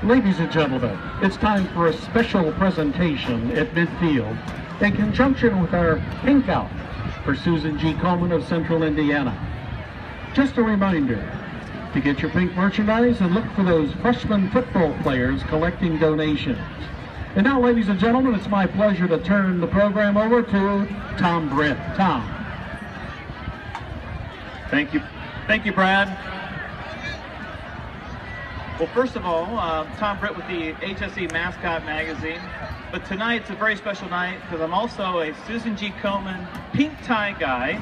Ladies and gentlemen, it's time for a special presentation at midfield in conjunction with our Pink Out for Susan G. Komen of Central Indiana. Just a reminder to get your pink merchandise and look for those freshman football players collecting donations. And now, ladies and gentlemen, it's my pleasure to turn the program over to Tom Britt. Tom. Thank you. Thank you, Brad. Well, first of all, Tom Britt with the HSE Mascot Magazine. But tonight's a very special night because I'm also a Susan G. Komen pink tie guy,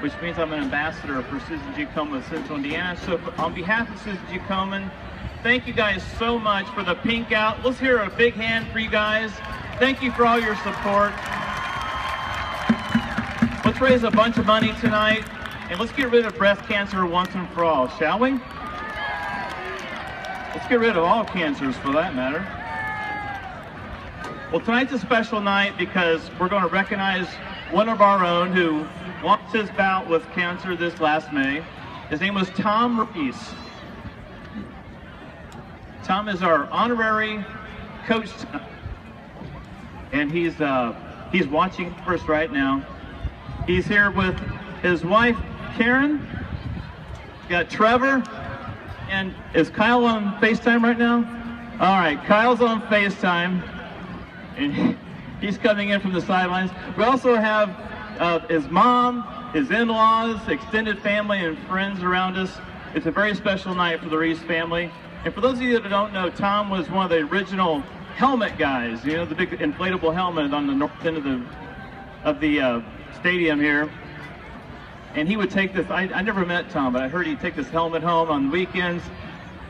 which means I'm an ambassador for Susan G. Komen of Central Indiana. So on behalf of Susan G. Komen, thank you guys so much for the Pink Out. Let's hear a big hand for you guys. Thank you for all your support. Let's raise a bunch of money tonight, and let's get rid of breast cancer once and for all, shall we? Let's get rid of all cancers for that matter. Well, tonight's a special night because we're going to recognize one of our own who lost his bout with cancer this last May. His name was Tom Reece. Tom is our honorary coach, and he's watching for us right now. He's here with his wife, Karen. Got Trevor. And is Kyle on FaceTime right now? All right, Kyle's on FaceTime, and he's coming in from the sidelines. We also have his mom, his in-laws, extended family, and friends around us. It's a very special night for the Reece family. And for those of you that don't know, Tom was one of the original helmet guys. You know, the big inflatable helmet on the north end of the stadium here. And he would take this, I never met Tom, but I heard he'd take this helmet home on the weekends.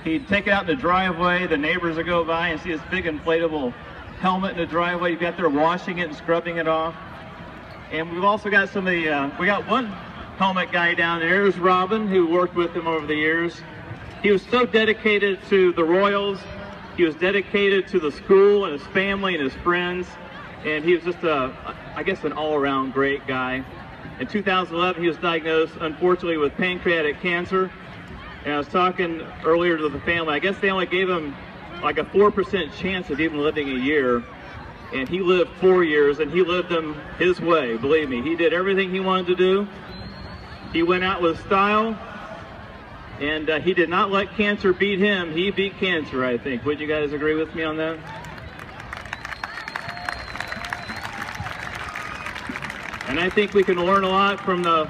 He'd take it out in the driveway. The neighbors would go by and see this big inflatable helmet in the driveway. You've got there washing it and scrubbing it off. And we've also got some of the, we got one helmet guy down there. There's Robin, who worked with him over the years. He was so dedicated to the Royals. He was dedicated to the school and his family and his friends. And he was just, I guess, an all-around great guy. In 2011, he was diagnosed, unfortunately, with pancreatic cancer. And I was talking earlier to the family, I guess they only gave him like a 4% chance of even living a year. And he lived 4 years, and he lived them his way, believe me. He did everything he wanted to do. He went out with style, and he did not let cancer beat him. He beat cancer, I think. Would you guys agree with me on that? And I think we can learn a lot from the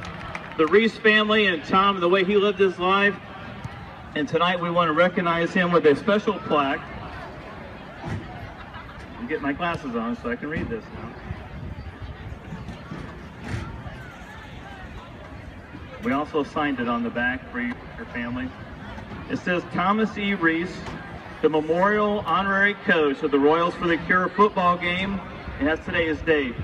Reece family and Tom and the way he lived his life. And tonight we want to recognize him with a special plaque. I'm getting my glasses on so I can read this now. We also signed it on the back for your family. It says, Tomas E. Reece, the Memorial Honorary Coach of the Royals for the Cure football game, and that's today's date.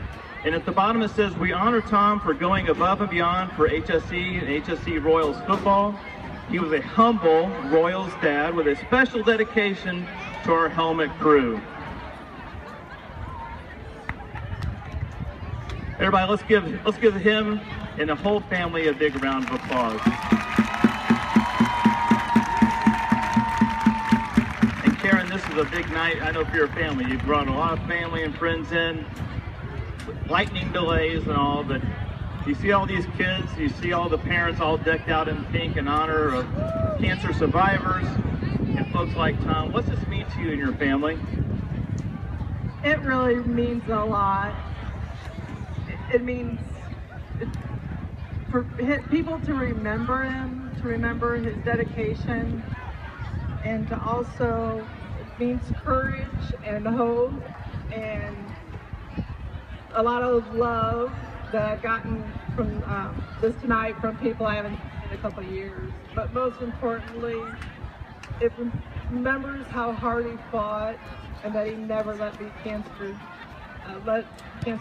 And at the bottom it says, we honor Tom for going above and beyond for HSE and HSE Royals football. He was a humble Royals dad with a special dedication to our helmet crew. Everybody, let's give him and the whole family a big round of applause. And Karen, this is a big night, I know, for your family. You've brought a lot of family and friends in. Lightning delays and all, but you see all these kids, you see all the parents all decked out in pink in honor of cancer survivors and folks like Tom. What's this mean to you and your family? It really means a lot. It means for people to remember him, to remember his dedication, and to also, it means courage and hope and a lot of love that I've gotten from this tonight from people I haven't seen in a couple of years. But most importantly, it remembers how hard he fought and that he never let cancer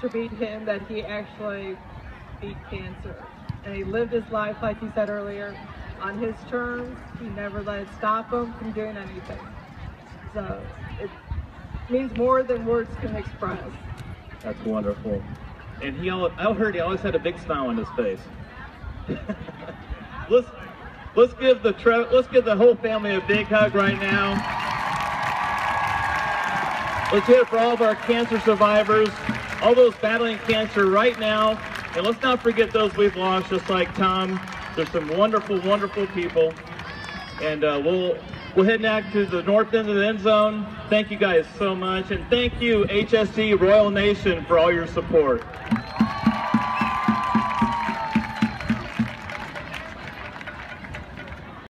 beat him, that he actually beat cancer. And he lived his life, like you said earlier, on his terms. He never let it stop him from doing anything. So it means more than words can express. That's wonderful. And I heard he always had a big smile on his face. let's give the whole family a big hug right now. Let's hear it for all of our cancer survivors, all those battling cancer right now. And let's not forget those we've lost, just like Tom. There's some wonderful, wonderful people. And we'll head now to the north end of the end zone. Thank you guys so much. And thank you, HSE Royal Nation, for all your support.